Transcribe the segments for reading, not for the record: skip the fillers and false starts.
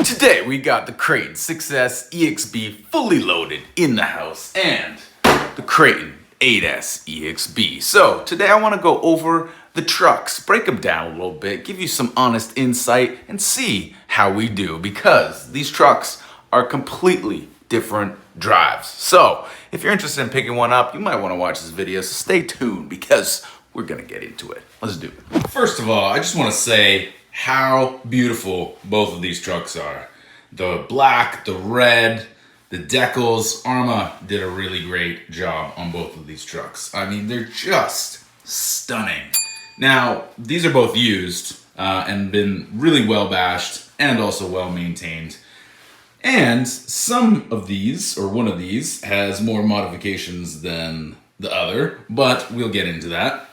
Today we got the Kraton 6S EXB fully loaded in the house and the Kraton 8S EXB. So today I want to go over the trucks, break them down a little bit, give you some honest insight and see how we do, because these trucks are completely different drives. So if you're interested in picking one up, you might want to watch this video, so stay tuned because we're gonna get into it. Let's do it. First of all, I just want to say how beautiful both of these trucks are. The black, the red, the decals. Arma did a really great job on both of these trucks. I mean, they're just stunning. Now, these are both used and been really well bashed and also well maintained. And some of these, or one of these, has more modifications than the other, but we'll get into that.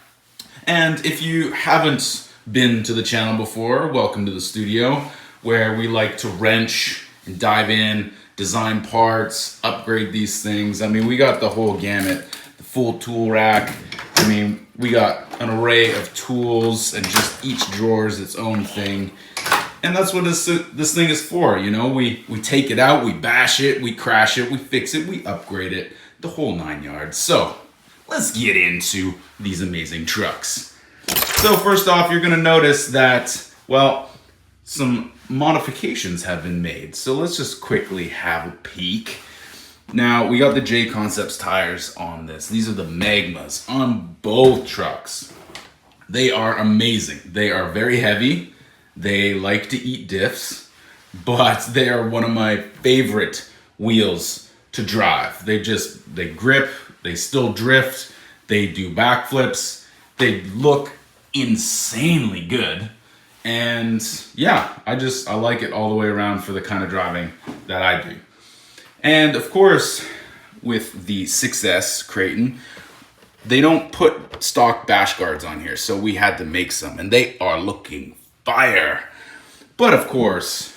And if you haven't been to the channel before, welcome to the studio, where we like to wrench and dive in, design parts, upgrade these things. I mean, we got the whole gamut, the full tool rack. I mean, we got an array of tools, and just each drawer is its own thing. And that's what this thing is for, you know? We take it out, we bash it, we crash it, we fix it, we upgrade it, the whole 9 yards. So let's get into these amazing trucks. So first off, you're gonna notice that, well, some modifications have been made. So let's just quickly have a peek. Now, we got the J Concepts tires on this. These are the Magmas on both trucks. They are amazing. They are very heavy. They like to eat diffs, but they are one of my favorite wheels to drive. They grip, they still drift, they do backflips, they look insanely good. And yeah, I like it all the way around for the kind of driving that I do. And of course, with the 6S Kraton, they don't put stock bash guards on here, so we had to make some, and they are looking fire. But of course,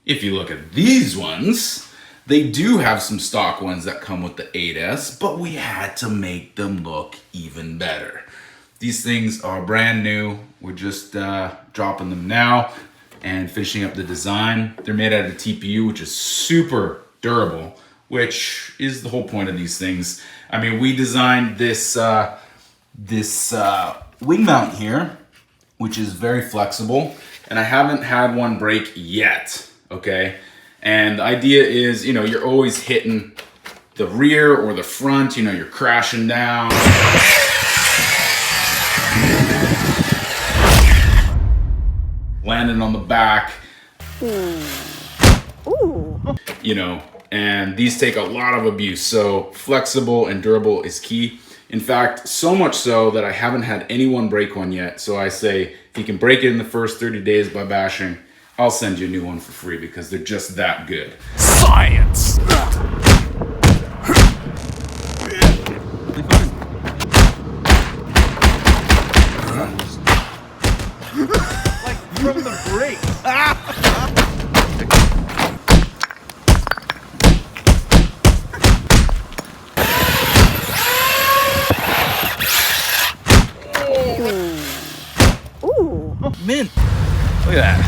if you look at these ones, they do have some stock ones that come with the 8S, but we had to make them look even better. These things are brand new. We're just dropping them now and finishing up the design. They're made out of TPU, which is super durable, which is the whole point of these things. I mean, we designed this wing mount here, which is very flexible, and I haven't had one break yet, okay? And the idea is, you know, you're always hitting the rear or the front, you know, you're crashing down. Landing on the back. Ooh. You know, and these take a lot of abuse, so flexible and durable is key. In fact, so much so that I haven't had anyone break one yet. So I say, if you can break it in the first 30 days by bashing, I'll send you a new one for free because they're just that good. Science! Like from the brakes. Mint. Look at that.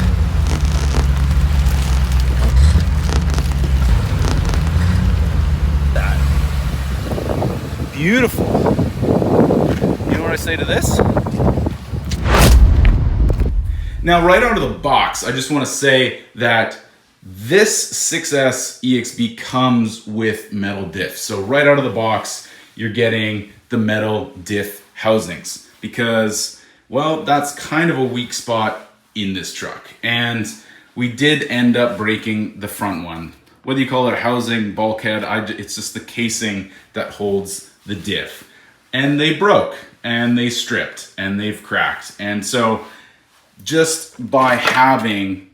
Beautiful. You know what I say to this? Now, right out of the box, I just want to say that this 6S EXB comes with metal diffs. So right out of the box, you're getting the metal diff housings because, well, that's kind of a weak spot in this truck. And we did end up breaking the front one. Whether you call it a housing, bulkhead, it's just the casing that holds the diff. And they broke, and they stripped, and they've cracked. And so just by having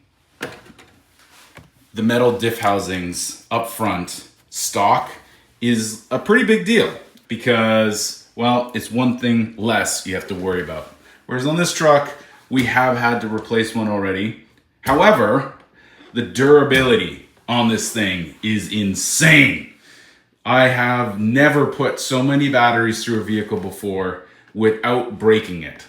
the metal diff housings up front stock is a pretty big deal because, well, it's one thing less you have to worry about. Whereas on this truck, we have had to replace one already. However, the durability on this thing is insane. I have never put so many batteries through a vehicle before without breaking it.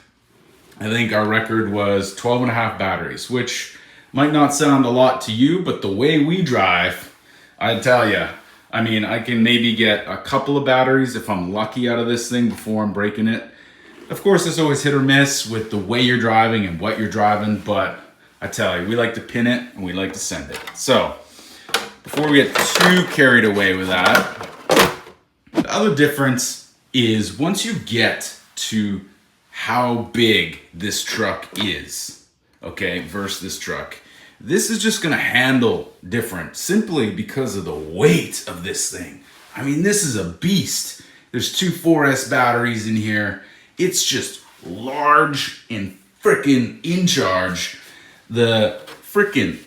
I think our record was 12 and a half batteries, which Might not sound a lot to you, but the way we drive, I tell you, I mean, I can maybe get a couple of batteries if I'm lucky out of this thing before I'm breaking it. Of course, it's always hit or miss with the way you're driving and what you're driving, but I tell you, we like to pin it and we like to send it. So, before we get too carried away with that, the other difference is once you get to how big this truck is, okay, versus this truck, this is just gonna handle different simply because of the weight of this thing. I mean, this is a beast. There's two 4S batteries in here. It's just large and freaking in charge. The freaking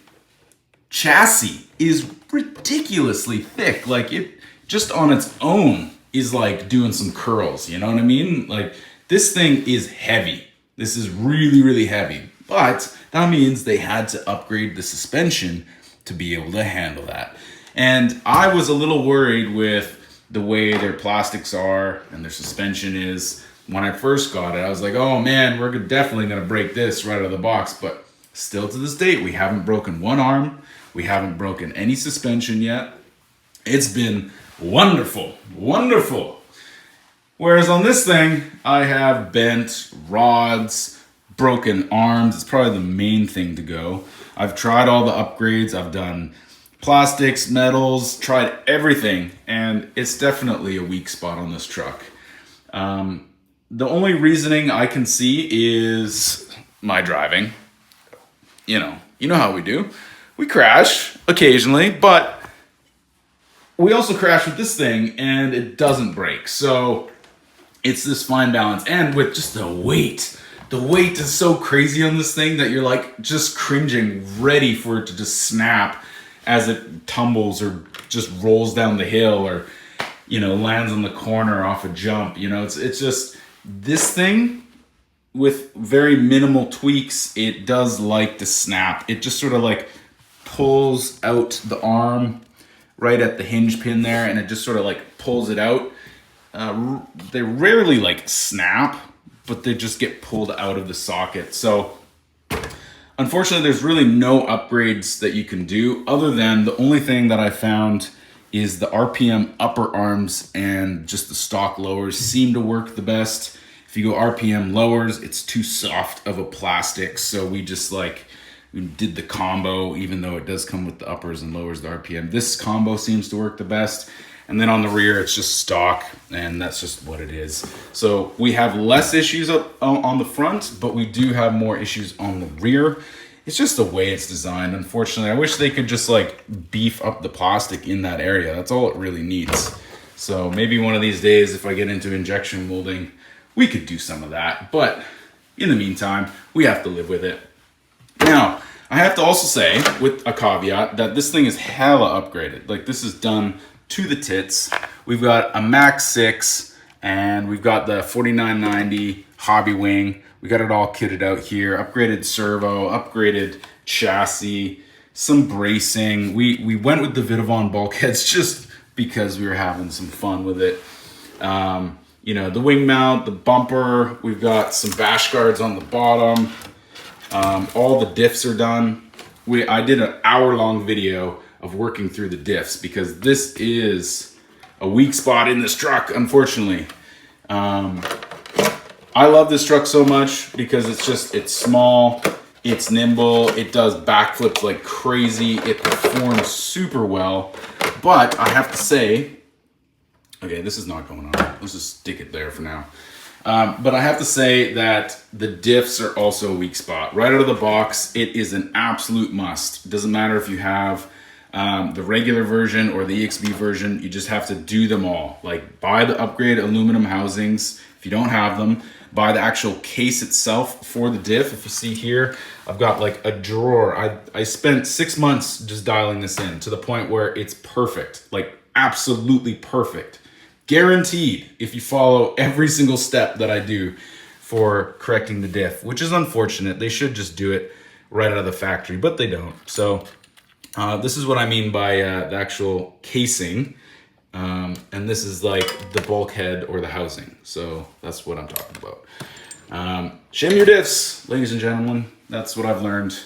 chassis is ridiculously thick. Like, it just on its own is like doing some curls, you know what I mean? Like, this thing is heavy. This is really, really heavy. But that means they had to upgrade the suspension to be able to handle that. And I was a little worried with the way their plastics are and their suspension is. When I first got it, I was like, oh man, we're definitely gonna break this right out of the box. But still to this date, we haven't broken one arm. We haven't broken any suspension yet. It's been wonderful, wonderful. Whereas on this thing, I have bent rods, broken arms. It's probably the main thing to go. I've tried all the upgrades. I've done plastics, metals, tried everything. And it's definitely a weak spot on this truck. The only reasoning I can see is my driving. You know how we do. We crash occasionally, but we also crash with this thing and it doesn't break. So it's this fine balance. And with just the weight is so crazy on this thing that you're like just cringing, ready for it to just snap as it tumbles or just rolls down the hill or, lands on the corner off a jump. It's just this thing with very minimal tweaks, it does like to snap. It just sort of like pulls out the arm right at the hinge pin there, and it just sort of like pulls it out. They rarely like snap, but they just get pulled out of the socket. So unfortunately, there's really no upgrades that you can do other than the only thing that I found is the RPM upper arms and just the stock lowers seem to work the best. If you go RPM lowers, it's too soft of a plastic. So we did the combo, even though it does come with the uppers and lowers the RPM. This combo seems to work the best. And then on the rear, it's just stock, and that's just what it is. So we have less issues up on the front, but we do have more issues on the rear. It's just the way it's designed. Unfortunately, I wish they could just like beef up the plastic in that area. That's all it really needs. So maybe one of these days, if I get into injection molding, we could do some of that. But in the meantime, we have to live with it. Now, I have to also say, with a caveat, that this thing is hella upgraded. Like, this is done to the tits. We've got a Max 6, and we've got the 4990 Hobby Wing. We got it all kitted out here. Upgraded servo, upgraded chassis, some bracing. We went with the Vitavon bulkheads just because we were having some fun with it. The wing mount, the bumper. We've got some bash guards on the bottom. All the diffs are done. I did an hour-long video of working through the diffs because this is a weak spot in this truck, unfortunately. I love this truck so much because it's small, it's nimble, it does backflips like crazy, it performs super well. But I have to say, okay, this is not going on. Let's just stick it there for now. But I have to say that the diffs are also a weak spot. Right out of the box, it is an absolute must. It doesn't matter if you have the regular version or the EXB version, you just have to do them all. Like, buy the upgrade aluminum housings if you don't have them. Buy the actual case itself for the diff. If you see here, I've got like a drawer. I spent 6 months just dialing this in to the point where it's perfect, like absolutely perfect. Guaranteed if you follow every single step that I do for correcting the diff, which is unfortunate. They should just do it right out of the factory, but they don't. So this is what I mean by the actual casing. And this is like the bulkhead or the housing. So that's what I'm talking about. Shim your diffs, ladies and gentlemen. That's what I've learned.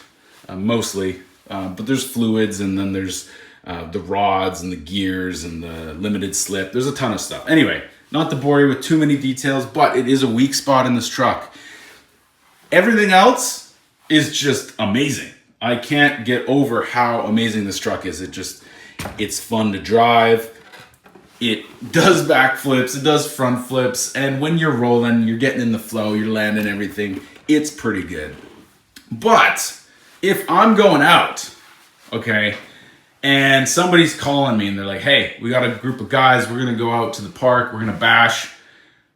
mostly. But there's fluids, and then there's the rods and the gears and the limited slip. There's a ton of stuff. Anyway, not to bore you with too many details, but it is a weak spot in this truck. Everything else is just amazing. I can't get over how amazing this truck is. It's fun to drive. It does backflips, it does front flips, and when you're rolling, you're getting in the flow, you're landing everything. It's pretty good. But if I'm going out, okay, and somebody's calling me and they're like, hey, we got a group of guys, we're gonna go out to the park, we're gonna bash,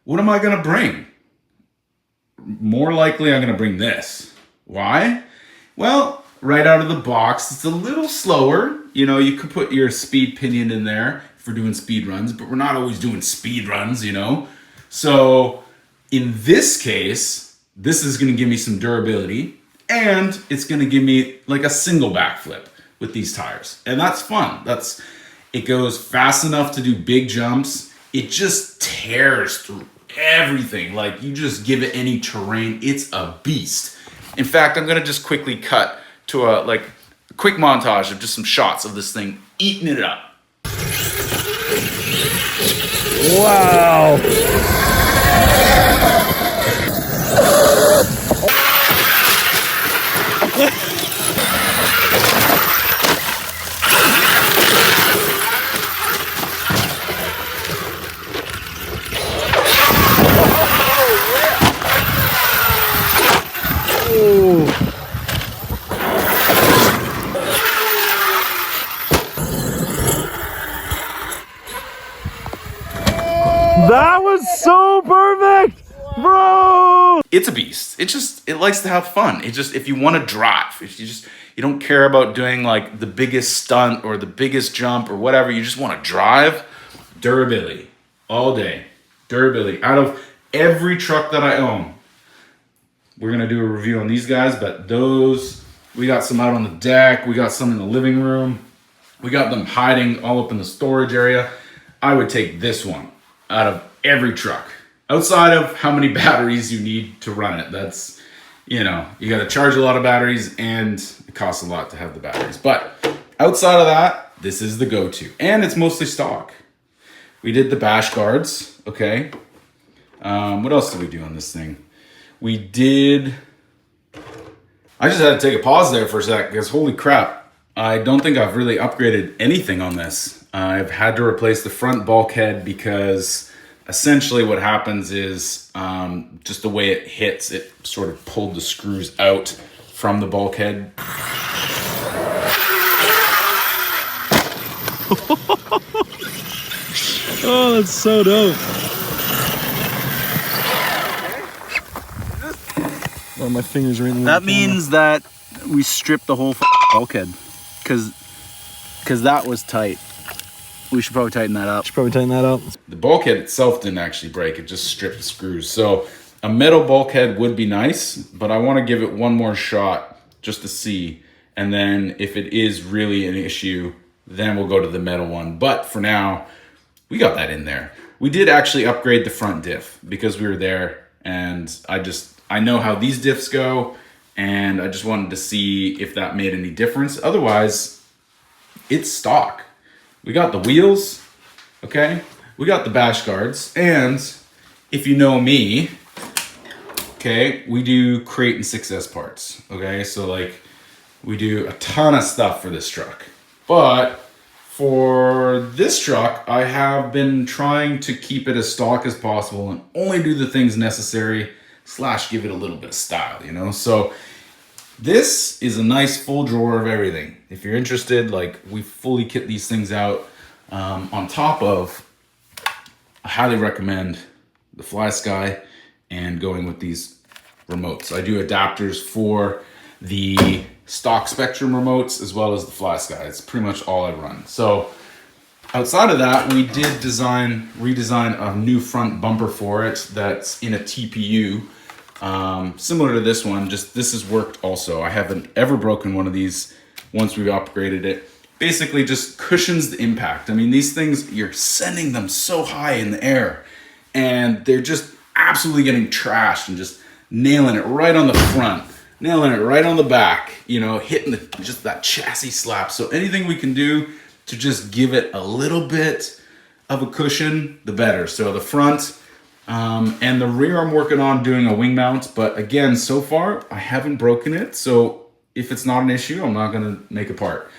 what am I gonna bring? More likely I'm gonna bring this. Why? Well, right out of the box, it's a little slower. You know, you could put your speed pinion in there if we're doing speed runs, but we're not always doing speed runs, you know? So in this case, this is gonna give me some durability, and it's gonna give me like a single backflip with these tires. And that's fun. It goes fast enough to do big jumps. It just tears through everything. Like, you just give it any terrain, it's a beast. In fact, I'm gonna just quickly cut to a quick montage of just some shots of this thing eating it up. Wow. That was so perfect, bro. It's a beast. It likes to have fun. If you want to drive, if you don't care about doing like the biggest stunt or the biggest jump or whatever, you just want to drive, durability all day. Durability. Out of every truck that I own, we're gonna do a review on these guys, but we got some out on the deck, we got some in the living room, we got them hiding all up in the storage area. I would take this one out of every truck, outside of how many batteries you need to run it. That's, you got to charge a lot of batteries, and it costs a lot to have the batteries. But outside of that, this is the go-to, and it's mostly stock. We did the bash guards, okay. What else did we do on this thing? I just had to take a pause there for a sec, because holy crap, I don't think I've really upgraded anything on this. I've had to replace the front bulkhead because essentially what happens is just the way it hits, it sort of pulled the screws out from the bulkhead. Oh, that's so dope. Oh, my fingers are in That means that we stripped the whole bulkhead, because that was tight. We should probably tighten that up. The bulkhead itself didn't actually break, it just stripped the screws. So a metal bulkhead would be nice, but I want to give it one more shot just to see. And then if it is really an issue, then we'll go to the metal one. But for now, we got that in there. We did actually upgrade the front diff because we were there, and I know how these diffs go, and I just wanted to see if that made any difference. Otherwise, it's stock. We got the wheels, okay? We got the bash guards, and if you know me, okay, we do Kraton 6S parts, okay? So like, we do a ton of stuff for this truck. But for this truck, I have been trying to keep it as stock as possible and only do the things necessary / give it a little bit of style, So this is a nice full drawer of everything. If you're interested, like, we fully kit these things out. On top of, I highly recommend the Fly Sky and going with these remotes. I do adapters for the stock Spectrum remotes as well as the Fly Sky. It's pretty much all I run. So outside of that, we did redesign a new front bumper for it that's in a TPU. Similar to this one, just this has worked also. I haven't ever broken one of these once we've upgraded it. Basically just cushions the impact. I mean, these things, you're sending them so high in the air and they're just absolutely getting trashed and just nailing it right on the front. nailing it right on the back, you know, hitting just that chassis slap. So anything we can do to just give it a little bit of a cushion, the better. So the front and the rear I'm working on doing a wing mount, but again, so far I haven't broken it. So if it's not an issue, I'm not gonna make a part.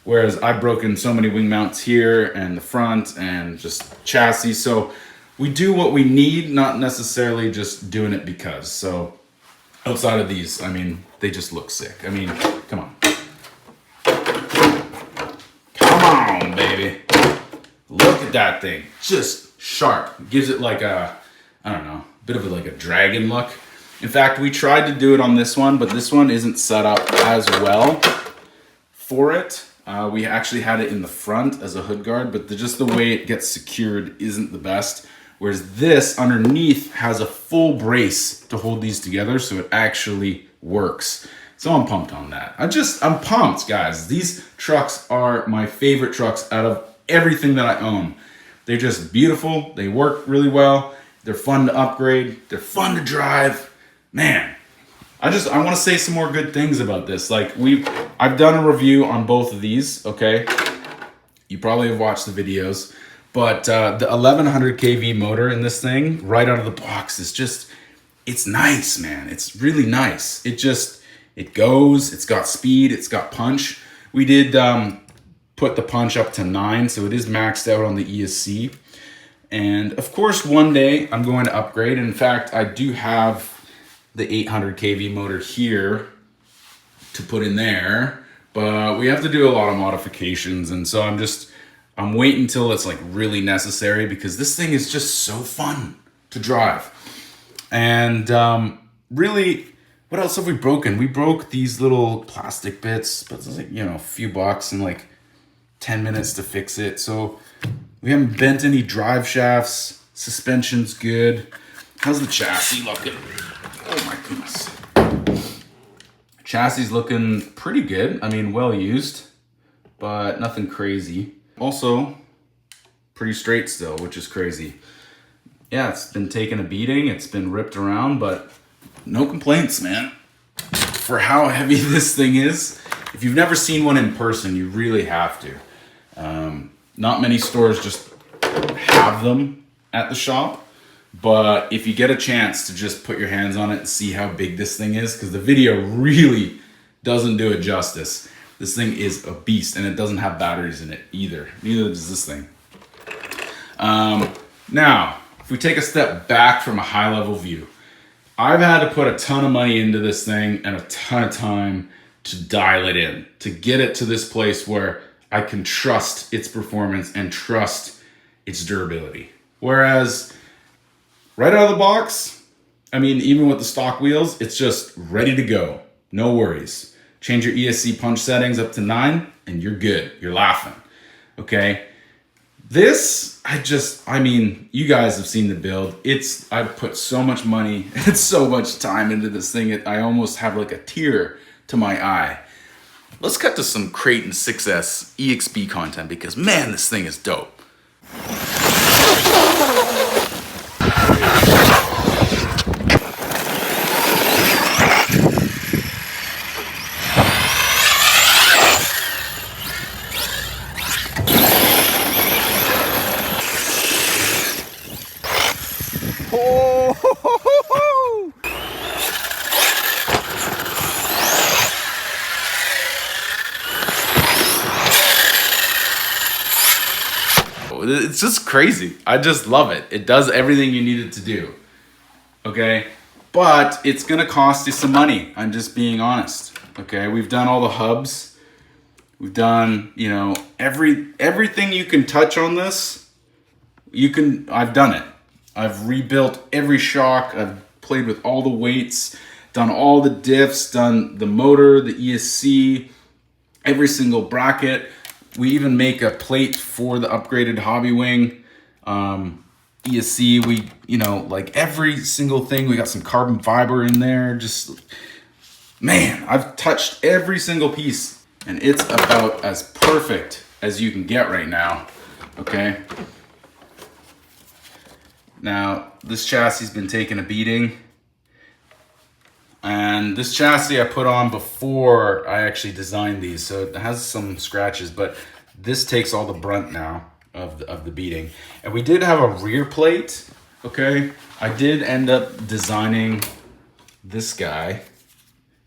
Whereas I've broken so many wing mounts here and the front and just chassis. So we do what we need, not necessarily just doing it because. So outside of these, I mean, they just look sick. I mean, come on. Come on, baby. Look at that thing. Just sharp. Gives it like a, I don't know, bit of like a dragon look. In fact, we tried to do it on this one, but this one isn't set up as well for it. We actually had it in the front as a hood guard, but just the way it gets secured isn't the best. Whereas this underneath has a full brace to hold these together, so it actually works. So I'm pumped on that. I'm pumped, guys. These trucks are my favorite trucks out of everything that I own. They're just beautiful. They work really well. They're fun to upgrade. They're fun to drive. Man, I want to say some more good things about this. Like I've done a review on both of these, okay? You probably have watched the videos, but the 1100 kV motor in this thing right out of the box is just, it's nice, man. It's really nice. It goes, it's got speed, it's got punch. We did put the punch up to 9, so it is maxed out on the ESC. And of course, one day I'm going to upgrade. In fact, I do have the 800 kV motor here to put in there, but we have to do a lot of modifications. And so I'm waiting until it's like really necessary because this thing is just so fun to drive. And really, what else have we broken? We broke these little plastic bits, but it's like, you know, a few bucks and like 10 minutes to fix it. So we haven't bent any drive shafts. Suspension's good. How's the chassis looking? Oh my goodness. Chassis looking pretty good. I mean, well used, but nothing crazy. Also, pretty straight still, which is crazy. Yeah, it's been taking a beating. It's been ripped around, but no complaints, man. For how heavy this thing is, if you've never seen one in person, you really have to. Not many stores just have them at the shop. But if you get a chance to just put your hands on it and see how big this thing is, because the video really doesn't do it justice. This thing is a beast, and it doesn't have batteries in it either. Neither does this thing. Now, if we take a step back from a high-level view, I've had to put a ton of money into this thing and a ton of time to dial it in, to get it to this place where I can trust its performance and trust its durability. Whereas right out of the box, I mean, even with the stock wheels, it's just ready to go. No worries. Change your ESC punch settings up to 9 and you're good. You're laughing. Okay. This, I mean, you guys have seen the build. I've put so much money and so much time into this thing. I almost have like a tear to my eye. Let's cut to some Kraton 6S EXB content because man, this thing is dope. It's just crazy. I just love it. It does everything you need it to do. Okay? But it's gonna cost you some money. I'm just being honest. Okay? We've done all the hubs. We've done, you know, everything you can touch on this. I've done it. I've rebuilt every shock. I've played with all the weights, done all the diffs, done the motor, the ESC, every single bracket. We even make a plate for the upgraded hobby wing. ESC, like every single thing. We got some carbon fiber in there. Just, man, I've touched every single piece. And it's about as perfect as you can get right now, okay? Now, this chassis has been taking a beating. And this chassis I put on before I actually designed these, so it has some scratches, but this takes all the brunt now of the beating. And we did have a rear plate, okay? I did end up designing this guy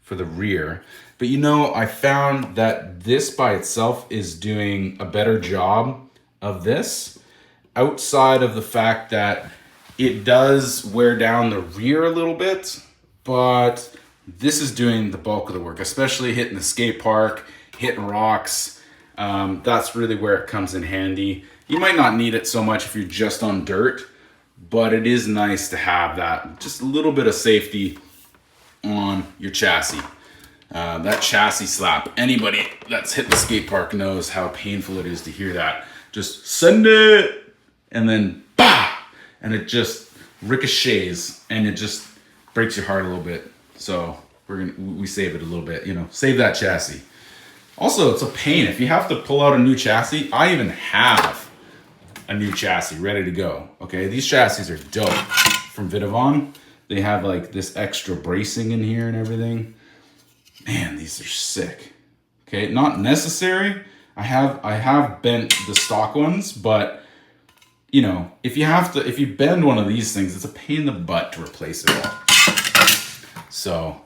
for the rear, but you know, I found that this by itself is doing a better job of this, outside of the fact that it does wear down the rear a little bit, but this is doing the bulk of the work, especially hitting the skate park, hitting rocks. That's really where it comes in handy. You might not need it so much if you're just on dirt, but it is nice to have that, just a little bit of safety on your chassis. That chassis slap, anybody that's hit the skate park knows how painful it is to hear that. Just send it, and then bah, and it just ricochets, and it just breaks your heart a little bit. So we save it a little bit, you know, save that chassis. Also, it's a pain if you have to pull out a new chassis. I even have a new chassis ready to go. Okay, these chassis are dope from Vitavon. They have like this extra bracing in here and everything. Man, these are sick. Okay, not necessary. I have bent the stock ones, but you know, if you bend one of these things, it's a pain in the butt to replace it all. So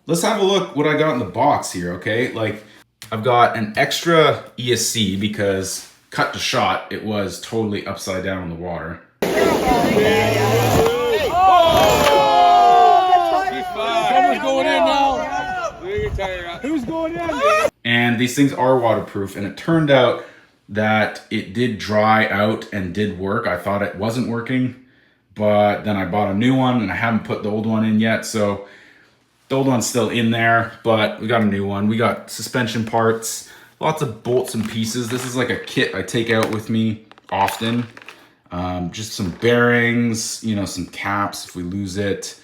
let's have a look what I got in the box here, okay? Like, I've got an extra ESC because cut to shot, it was totally upside down in the water. Someone's going in now. Who's going in? And these things are waterproof, and it turned out that it did dry out and did work. I thought it wasn't working, but then I bought a new one and I haven't put the old one in yet. So the old one's still in there, but we got a new one. We got suspension parts, lots of bolts and pieces. This is like a kit I take out with me often. Just some bearings, you know, some caps if we lose it,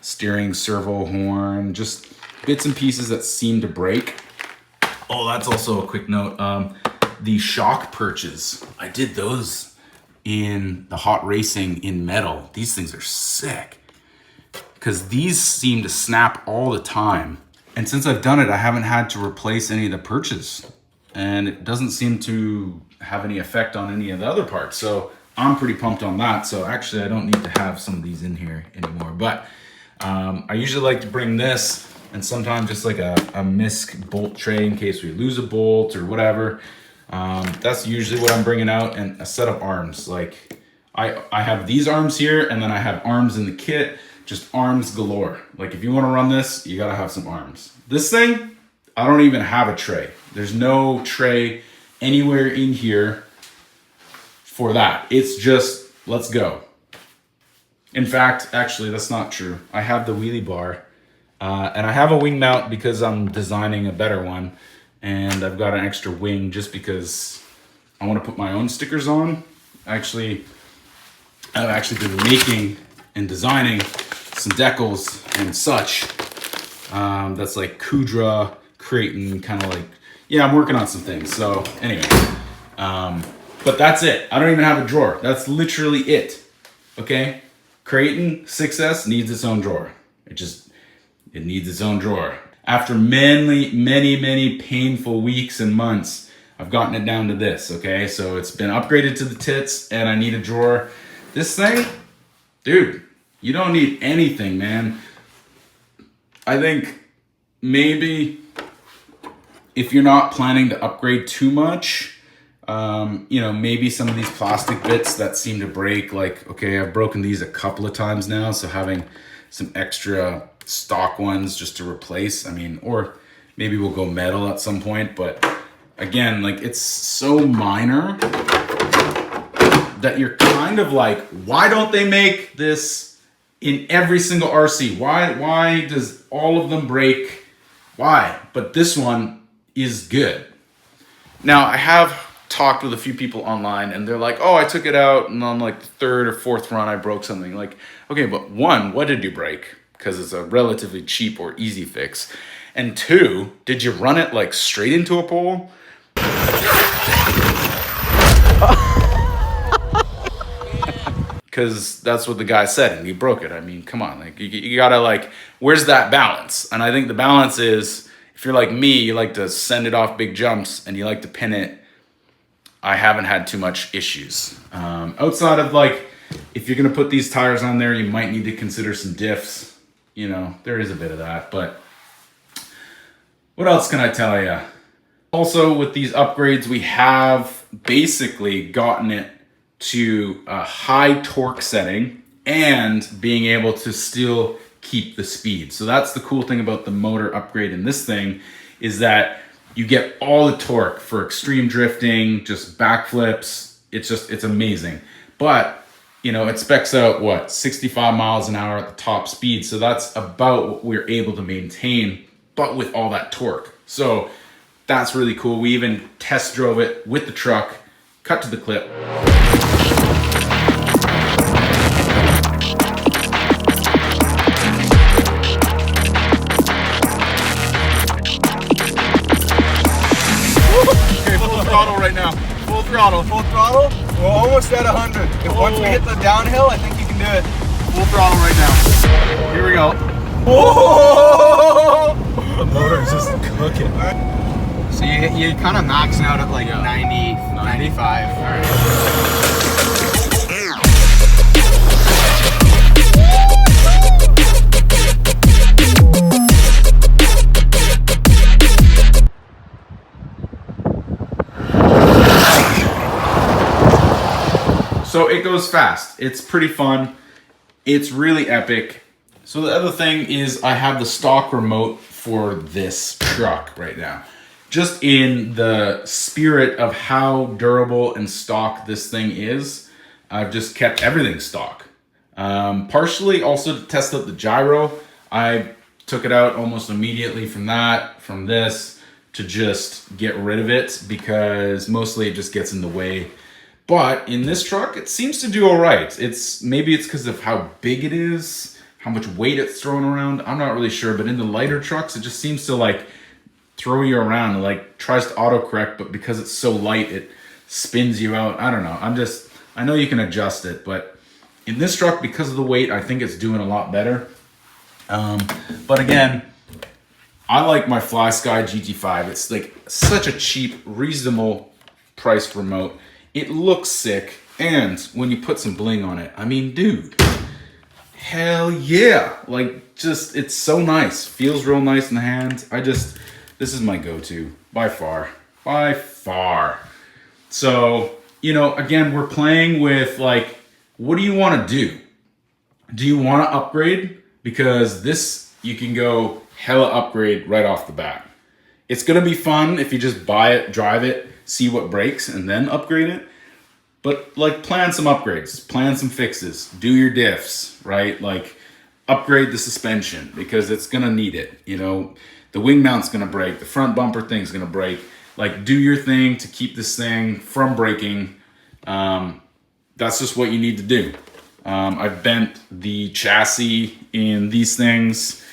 steering servo horn, just bits and pieces that seem to break. Oh, that's also a quick note. The shock perches, I did those in the hot racing in metal. These things are sick because these seem to snap all the time. And since I've done it, I haven't had to replace any of the perches, and it doesn't seem to have any effect on any of the other parts. So I'm pretty pumped on that. So actually I don't need to have some of these in here anymore, but I usually like to bring this and sometimes just like a misc bolt tray in case we lose a bolt or whatever. That's usually what I'm bringing out, and a set of arms. Like I have these arms here, and then I have arms in the kit, just arms galore. Like if you want to run this, you gotta have some arms. This thing, I don't even have a tray. There's no tray anywhere in here for that. It's just, let's go. In fact, actually that's not true. I have the wheelie bar, and I have a wing mount because I'm designing a better one. And I've got an extra wing just because I want to put my own stickers on. I've actually been making and designing some decals and such. That's like Kudra, Kraton, kind of like, yeah, I'm working on some things. So anyway, but that's it. I don't even have a drawer. That's literally it. Okay. Kraton 6S needs its own drawer. It needs its own drawer. After many painful weeks and months, I've gotten it down to this, okay? So it's been upgraded to the tits, and I need a drawer. This thing, dude, you don't need anything, man. I think maybe if you're not planning to upgrade too much, you know, maybe some of these plastic bits that seem to break, like, okay, I've broken these a couple of times now, so having some extra stock ones just to replace, I mean, or maybe we'll go metal at some point, but again, like, it's so minor that you're kind of like, why don't they make this in every single RC? Why does all of them break? Why? But this one is good. Now, I have talked with a few people online, and they're like, oh, I took it out, and on like the third or fourth run I broke something. Like, okay, but one, what did you break? Because it's a relatively cheap or easy fix. And two, did you run it like straight into a pole? because that's what the guy said and he broke it. I mean, come on, like you gotta like, where's that balance? And I think the balance is, if you're like me, you like to send it off big jumps and you like to pin it. I haven't had too much issues. Outside of like, if you're gonna put these tires on there, you might need to consider some diffs. You know, there is a bit of that, but what else can I tell you? Also, with these upgrades, we have basically gotten it to a high torque setting and being able to still keep the speed. So that's the cool thing about the motor upgrade in this thing, is that you get all the torque for extreme drifting, just backflips. It's amazing. But, you know, it specs out, what, 65 miles an hour at the top speed. So that's about what we're able to maintain, but with all that torque. So that's really cool. We even test drove it with the truck, cut to the clip. Okay, full throttle right now. Full throttle. Full throttle. We're almost at 100. If once we hit the downhill, I think you can do it. Full throttle right now. Here we go. Whoa! The motor's just cooking. So you're kind of maxing out at like 90, 95. All right. So it goes fast. It's pretty fun. It's really epic. So the other thing is I have the stock remote for this truck right now. Just in the spirit of how durable and stock this thing is, I've just kept everything stock. Partially also to test out the gyro. I took it out almost immediately from this, to just get rid of it because mostly it just gets in the way. But in this truck, it seems to do all right. Maybe it's because of how big it is, how much weight it's throwing around. I'm not really sure, but in the lighter trucks, it just seems to like throw you around and like tries to autocorrect, but because it's so light, it spins you out. I don't know. I know you can adjust it, but in this truck, because of the weight, I think it's doing a lot better. But again, I like my FlySky GT5. It's like such a cheap, reasonable priced remote. It looks sick, and when you put some bling on it, I mean, dude, hell yeah. Like, just, it's so nice. Feels real nice in the hand. This is my go-to, by far. By far. So, you know, again, we're playing with, like, what do you want to do? Do you want to upgrade? Because this, you can go hella upgrade right off the bat. It's going to be fun if you just buy it, drive it, see what breaks, and then upgrade it. But like, plan some upgrades, plan some fixes, do your diffs, right? Like, upgrade the suspension because it's gonna need it. You know, the wing mount's gonna break, the front bumper thing's gonna break. Like, do your thing to keep this thing from breaking. That's just what you need to do. I've bent the chassis in these things.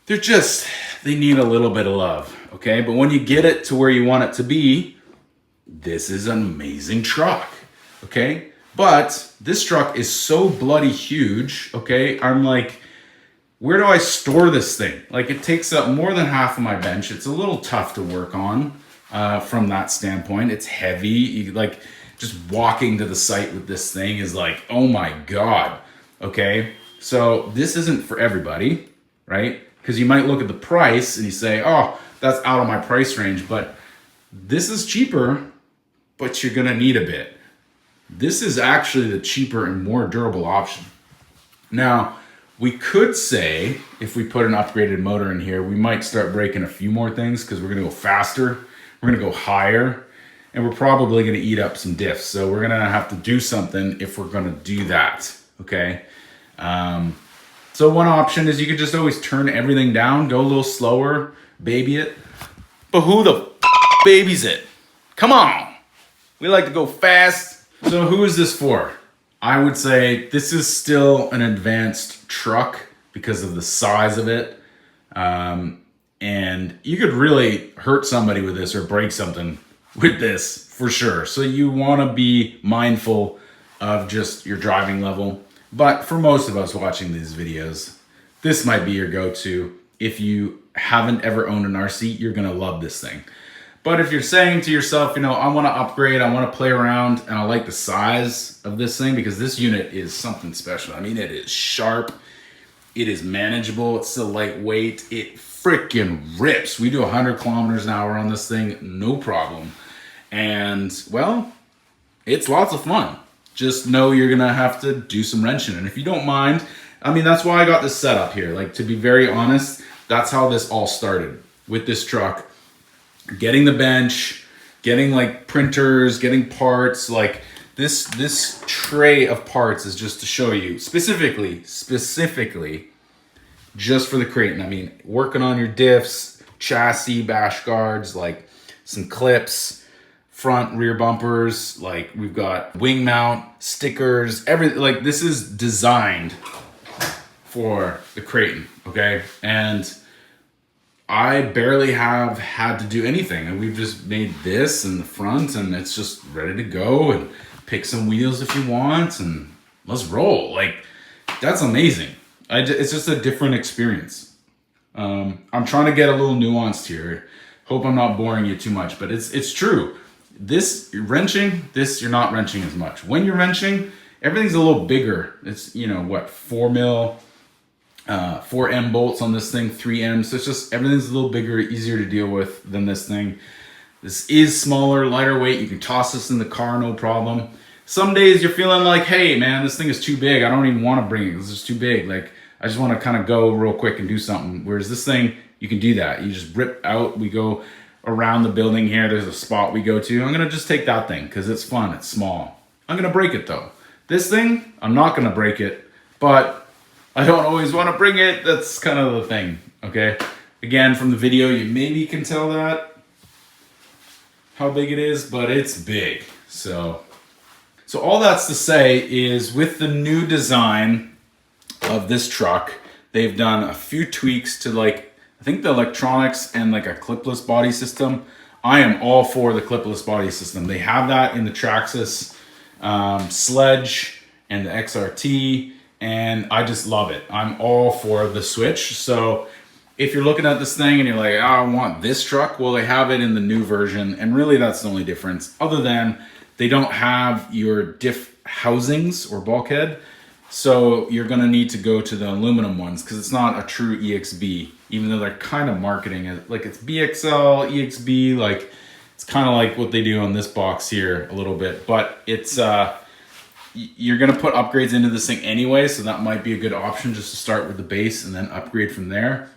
They need a little bit of love, okay? But when you get it to where you want it to be, this is an amazing truck, okay? But this truck is so bloody huge, okay? I'm like, where do I store this thing? Like, it takes up more than half of my bench. It's a little tough to work on from that standpoint. It's heavy. Like, just walking to the site with this thing is like, oh my God, okay? So this isn't for everybody, right? Because you might look at the price and you say, oh, that's out of my price range, but this is cheaper, but you're gonna need a bit. This is actually the cheaper and more durable option. Now, we could say, if we put an upgraded motor in here, we might start breaking a few more things because we're gonna go faster, we're gonna go higher, and we're probably gonna eat up some diffs. So we're gonna have to do something if we're gonna do that, okay? So one option is you could just always turn everything down, go a little slower, baby it. But who the babies it? Come on. We like to go fast. So who is this for? I would say this is still an advanced truck because of the size of it. And you could really hurt somebody with this or break something with this for sure. So you want to be mindful of just your driving level. But for most of us watching these videos, this might be your go-to. If you haven't ever owned an RC, you're gonna love this thing. But if you're saying to yourself, you know, I wanna upgrade, I wanna play around, and I like the size of this thing because this unit is something special. I mean, it is sharp, it is manageable, it's still lightweight, it freaking rips. We do 100 kilometers an hour on this thing, no problem. And well, it's lots of fun. Just know you're gonna have to do some wrenching. And if you don't mind, I mean, that's why I got this set up here. Like, to be very honest, that's how this all started with this truck. Getting the bench, getting like printers, getting parts, like this tray of parts is just to show you specifically just for the Kraton. I mean, working on your diffs, chassis, bash guards, like some clips, front rear bumpers, like we've got wing mount, stickers, everything. Like, this is designed for the Kraton, okay? And I barely have had to do anything, and we've just made this in the front, and it's just ready to go, and pick some wheels if you want, and let's roll. Like, that's amazing. It's just a different experience. I'm trying to get a little nuanced here. Hope I'm not boring you too much, but it's true. This, you're wrenching, this, you're not wrenching as much. When you're wrenching, everything's a little bigger. It's, you know, what, 4 M bolts on this thing, 3 M. So it's just, everything's a little bigger, easier to deal with than this thing. This is smaller, lighter weight. You can toss this in the car, no problem. Some days you're feeling like, hey man, this thing is too big. I don't even want to bring it. This is too big. Like, I just want to kind of go real quick and do something. Whereas this thing, you can do that. You just rip out. We go around the building here. There's a spot we go to. I'm going to just take that thing because it's fun. It's small. I'm going to break it though. This thing, I'm not going to break it, but I don't always want to bring it. That's kind of the thing, okay? Again, from the video, you maybe can tell that, how big it is, but it's big. So all that's to say is with the new design of this truck, they've done a few tweaks to, like, I think the electronics and like a clipless body system. I am all for the clipless body system. They have that in the Traxxas Sledge and the XRT, and I just love it. I'm all for the switch. So if you're looking at this thing and you're like, oh, I want this truck, well, they have it in the new version, and really that's the only difference, other than they don't have your diff housings or bulkhead. So you're gonna need to go to the aluminum ones because it's not a true EXB, even though they're kind of marketing it like it's BXL, EXB, like it's kind of like what they do on this box here a little bit, but it's you're gonna put upgrades into this thing anyway, so that might be a good option just to start with the base and then upgrade from there.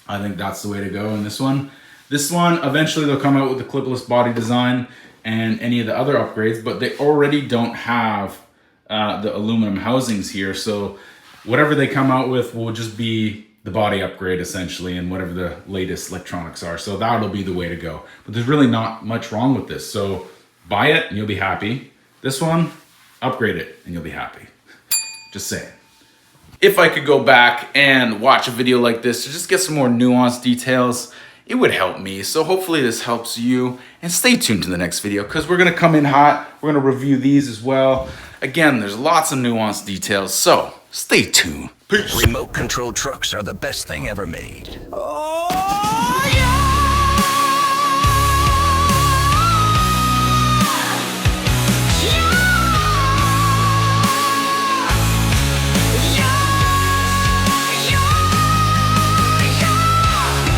I think that's the way to go in this one. This one, eventually they'll come out with the clipless body design and any of the other upgrades, but they already don't have the aluminum housings here, so whatever they come out with will just be the body upgrade essentially, and whatever the latest electronics are. So that'll be the way to go. But there's really not much wrong with this. So buy it and you'll be happy. This one, upgrade it and you'll be happy. Just saying. If I could go back and watch a video like this to just get some more nuanced details, it would help me. So hopefully this helps you, and stay tuned to the next video because we're gonna come in hot. We're gonna review these as well. Again, there's lots of nuanced details, so stay tuned. Peace. Remote control trucks are the best thing ever made. Oh!